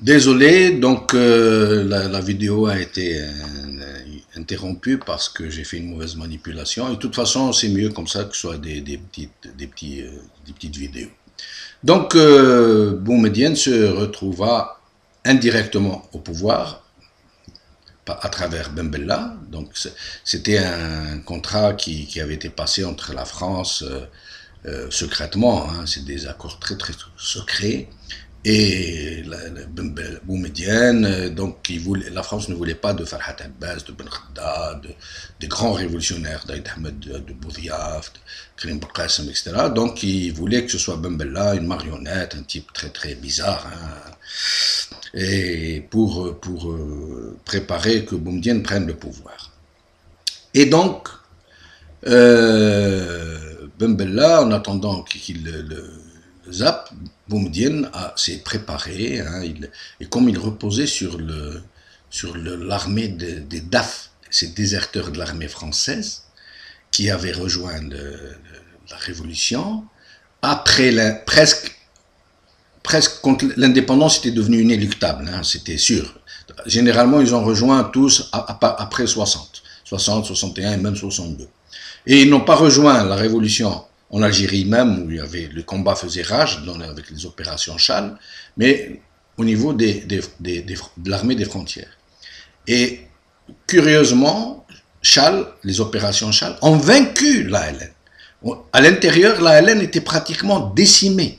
Désolé, donc la vidéo a été interrompue parce que j'ai fait une mauvaise manipulation. Et de toute façon, c'est mieux comme ça que ce soit des petites vidéos. Donc, Boumedienne se retrouva indirectement au pouvoir à travers Ben Bella. Donc, c'était un contrat qui avait été passé entre la France secrètement. Hein, c'est des accords très très secrets. Et Boumedienne, donc la France ne voulait pas de Farhat Abbas, de Ben Khaddad, des grands révolutionnaires, d'Aïd Ahmed, de Boudiaf, de Karim Belkacem, etc. Donc il voulait que ce soit Ben Bella, une marionnette, un type très très bizarre, hein, et pour préparer que Boumedienne prenne le pouvoir. Et donc, Ben Bella, en attendant qu'il le Zap, Boumedienne s'est préparé, hein, et comme il reposait sur l'armée des DAF, ces déserteurs de l'armée française, qui avaient rejoint la Révolution, après presque quand l'indépendance était devenue inéluctable, hein, c'était sûr. Généralement, ils ont rejoint tous après 60, 61 et même 62. Et ils n'ont pas rejoint la Révolution en Algérie même, où le combat faisait rage avec les opérations Chal, mais au niveau de l'armée des frontières. Et curieusement, Chal, les opérations Chal, ont vaincu l'ALN. À l'intérieur, l'ALN était pratiquement décimée.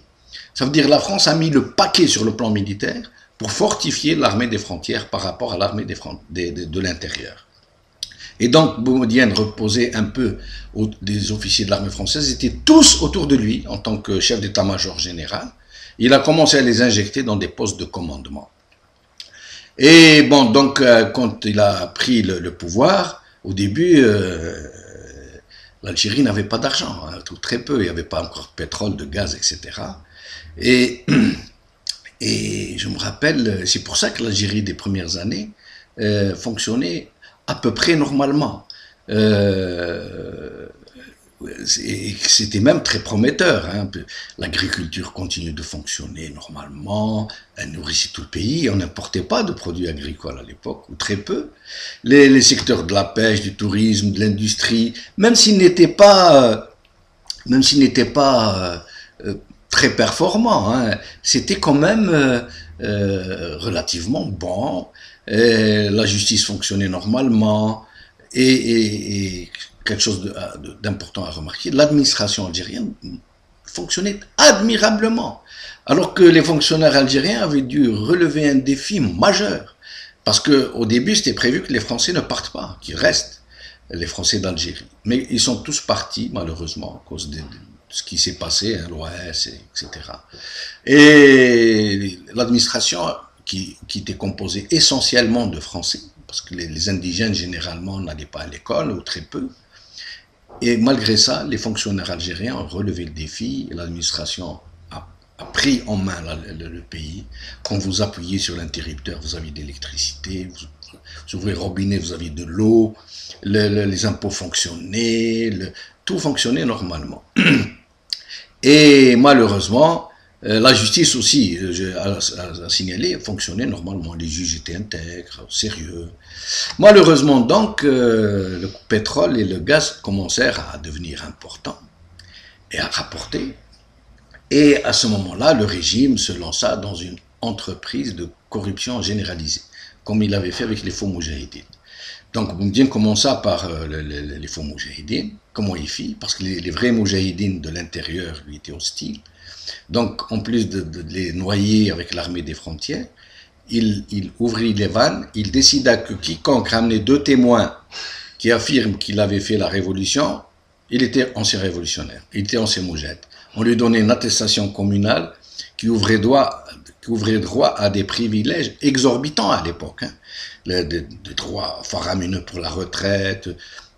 Ça veut dire que la France a mis le paquet sur le plan militaire pour fortifier l'armée des frontières par rapport à l'armée de l'intérieur. Et donc, Boumedienne reposait un peu des officiers de l'armée française, ils étaient tous autour de lui en tant que chef d'état-major général. Il a commencé à les injecter dans des postes de commandement. Et bon, donc, quand il a pris le pouvoir, au début, l'Algérie n'avait pas d'argent, hein, très peu, il n'y avait pas encore de pétrole, de gaz, etc. Et je me rappelle, c'est pour ça que l'Algérie des premières années fonctionnait à peu près normalement. C'était même très prometteur. Hein. L'agriculture continue de fonctionner normalement, elle nourrissait tout le pays, on n'importait pas de produits agricoles à l'époque, ou très peu. Les secteurs de la pêche, du tourisme, de l'industrie, même s'ils n'étaient pas, très performants, hein, c'était quand même relativement bon. La justice fonctionnait normalement, et quelque chose d'important à remarquer, l'administration algérienne fonctionnait admirablement, alors que les fonctionnaires algériens avaient dû relever un défi majeur, parce qu'au début c'était prévu que les Français ne partent pas, qu'ils restent, les Français d'Algérie. Mais ils sont tous partis, malheureusement, à cause de ce qui s'est passé, hein, l'OAS, etc. Et l'administration qui était composée essentiellement de Français, parce que les indigènes généralement n'allaient pas à l'école, ou très peu. Et malgré ça, les fonctionnaires algériens ont relevé le défi, et l'administration a pris en main le pays. Quand vous appuyez sur l'interrupteur, vous avez de l'électricité, vous ouvrez le robinet, vous avez de l'eau, les impôts fonctionnaient, tout fonctionnait normalement. Et malheureusement, la justice aussi, à signaler, fonctionnait normalement. Les juges étaient intègres, sérieux. Malheureusement donc, le pétrole et le gaz commencèrent à devenir importants et à rapporter. Et à ce moment-là, le régime se lança dans une entreprise de corruption généralisée, comme il avait fait avec les faux moudjahidines. Donc Boumedienne commença par les faux moudjahidines. Comment il fit? Parce que les vrais moudjahidines de l'intérieur lui étaient hostiles. Donc en plus de les noyer avec l'armée des frontières, il ouvrit les vannes, il décida que quiconque ramenait 2 témoins qui affirment qu'il avait fait la révolution, il était ancien révolutionnaire, il était ancien moudjahid. On lui donnait une attestation communale qui ouvrait droit à des privilèges exorbitants à l'époque, hein. Des droits faramineux pour la retraite,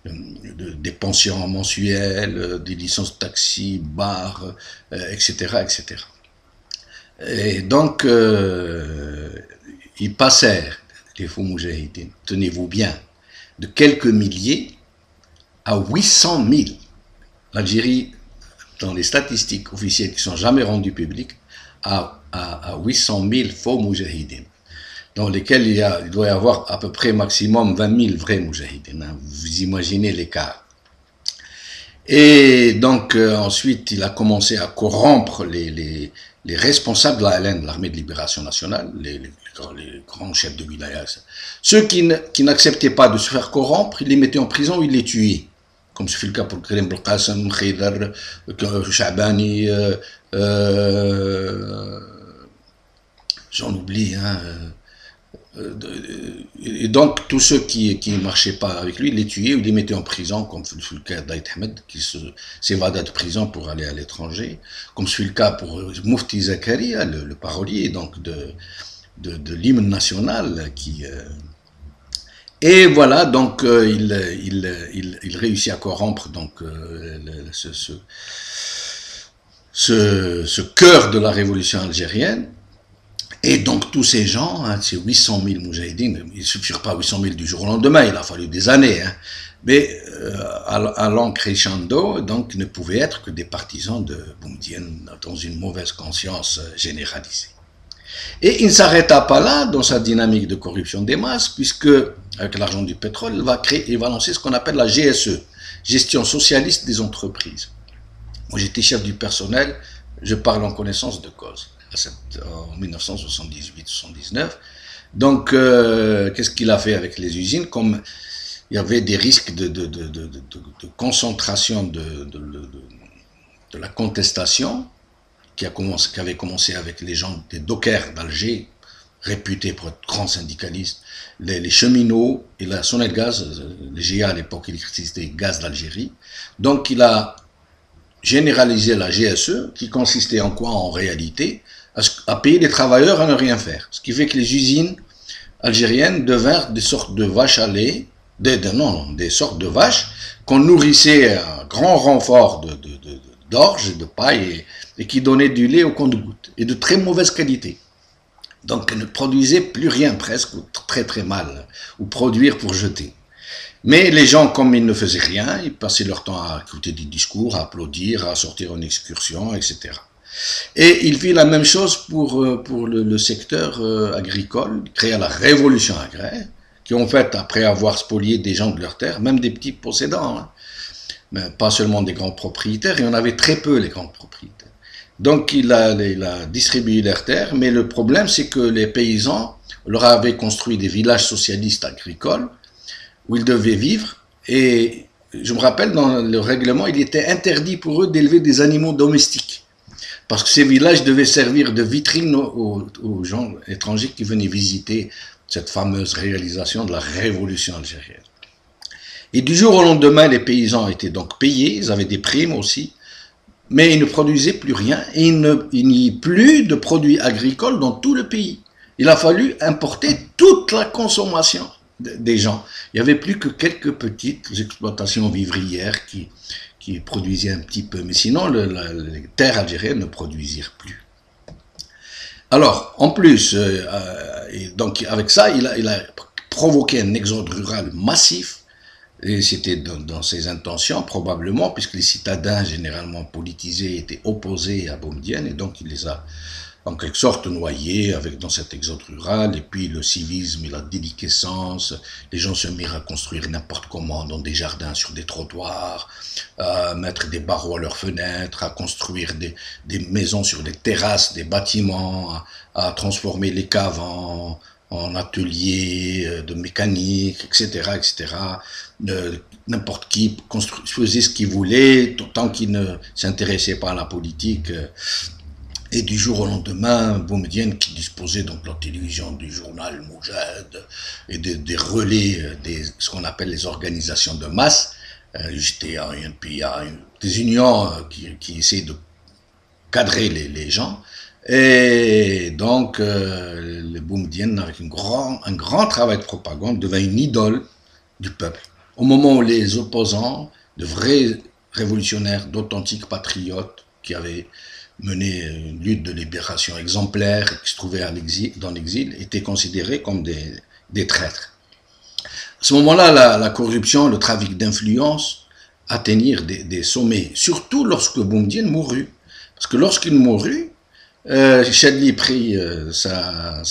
des pensions mensuelles, des licences de taxi, bars, etc., etc. Et donc, ils passèrent, les faux moudjahidines, tenez-vous bien, de quelques milliers à 800 000. L'Algérie, dans les statistiques officielles qui ne sont jamais rendues publiques, à 800 000 faux moudjahidines. dans lesquels il doit y avoir à peu près maximum 20 000 vrais moujahidines. Hein. Vous imaginez l'écart. Et donc ensuite, il a commencé à corrompre les responsables de la LN, de l'Armée de Libération Nationale, les grands chefs de wilaya. Ceux qui n'acceptaient pas de se faire corrompre, il les mettait en prison ou il les tuait. Comme ce fut le cas pour Karim Belkacem, Khidr, Chabani, j'en oublie, hein. Et donc, tous ceux qui ne marchaient pas avec lui, il les tuait ou il les mettait en prison, comme ce fut le cas d'Aït Ahmed, qui s'évada de prison pour aller à l'étranger, comme ce fut le cas pour Mufti Zakaria, le parolier donc de l'hymne national, et voilà, donc il réussit à corrompre donc, ce cœur de la révolution algérienne. Et donc tous ces gens, hein, ces 800 000 moujahidines, ils ne suffirent pas 800 000 du jour au lendemain, il a fallu des années, hein, mais allant crescendo, donc ne pouvaient être que des partisans de Boumedienne dans une mauvaise conscience généralisée. Et il ne s'arrêta pas là dans sa dynamique de corruption des masses, puisque avec l'argent du pétrole, il va lancer ce qu'on appelle la GSE, gestion socialiste des entreprises. Moi j'étais chef du personnel, je parle en connaissance de cause. En 1978-79. Donc, qu'est-ce qu'il a fait avec les usines? Comme il y avait des risques de concentration de la contestation, qui avait commencé avec les gens des dockers d'Alger, réputés pour être grands syndicalistes, les cheminots et la Sonelgaz, les GA à l'époque, l'électricité et gaz d'Algérie. Donc, il a généralisé la GSE, qui consistait en quoi en réalité? À payer les travailleurs à ne rien faire. Ce qui fait que les usines algériennes devinrent des sortes de vaches à lait, des sortes de vaches qu'on nourrissait à grand renfort d'orge et de paille et qui donnaient du lait au compte-gouttes et de très mauvaise qualité. Donc elles ne produisaient plus rien presque, ou très très mal, ou produire pour jeter. Mais les gens, comme ils ne faisaient rien, ils passaient leur temps à écouter des discours, à applaudir, à sortir en excursion, etc. Et il fit la même chose pour le secteur agricole, il créa la révolution agraire, qui ont fait, après avoir spolié des gens de leurs terres, même des petits possédants, hein, mais pas seulement des grands propriétaires, il y en avait très peu les grands propriétaires. Donc il a distribué leurs terres, mais le problème c'est que les paysans leur avaient construit des villages socialistes agricoles, où ils devaient vivre, et je me rappelle dans le règlement, il était interdit pour eux d'élever des animaux domestiques. Parce que ces villages devaient servir de vitrine aux gens étrangers qui venaient visiter cette fameuse réalisation de la révolution algérienne. Et du jour au lendemain, les paysans étaient donc payés, ils avaient des primes aussi, mais ils ne produisaient plus rien et il n'y eut plus de produits agricoles dans tout le pays. Il a fallu importer toute la consommation des gens. Il n'y avait plus que quelques petites exploitations vivrières qui produisaient un petit peu, mais sinon les terres algériennes ne produisirent plus. Alors, en plus, donc avec ça, il a provoqué un exode rural massif, et c'était dans ses intentions probablement, puisque les citadins généralement politisés étaient opposés à Boumedienne, et donc il les a en quelque sorte noyés dans cet exode rural, et puis le civisme et la déliquescence, les gens se mirent à construire n'importe comment dans des jardins, sur des trottoirs, à mettre des barreaux à leurs fenêtres, à construire des maisons sur des terrasses, des bâtiments, à transformer les caves en ateliers de mécanique, etc., etc. N'importe qui faisait ce qu'il voulait, tant qu'il ne s'intéressait pas à la politique. Et du jour au lendemain, Boumedienne, qui disposait donc de la télévision, du journal Moujad et des relais, ce qu'on appelle les organisations de masse, JTA, UNPA, des unions qui essaient de cadrer les gens. Et donc, le Boumedienne, avec un grand travail de propagande, devint une idole du peuple. Au moment où les opposants, de vrais révolutionnaires, d'authentiques patriotes, qui avaient mené une lutte de libération exemplaire, qui se trouvaient dans l'exil, étaient considérés comme des traîtres. À ce moment-là, la corruption, le trafic d'influence atteignirent des sommets, surtout lorsque Boumedienne mourut. Parce que lorsqu'il mourut, Chadli prit sa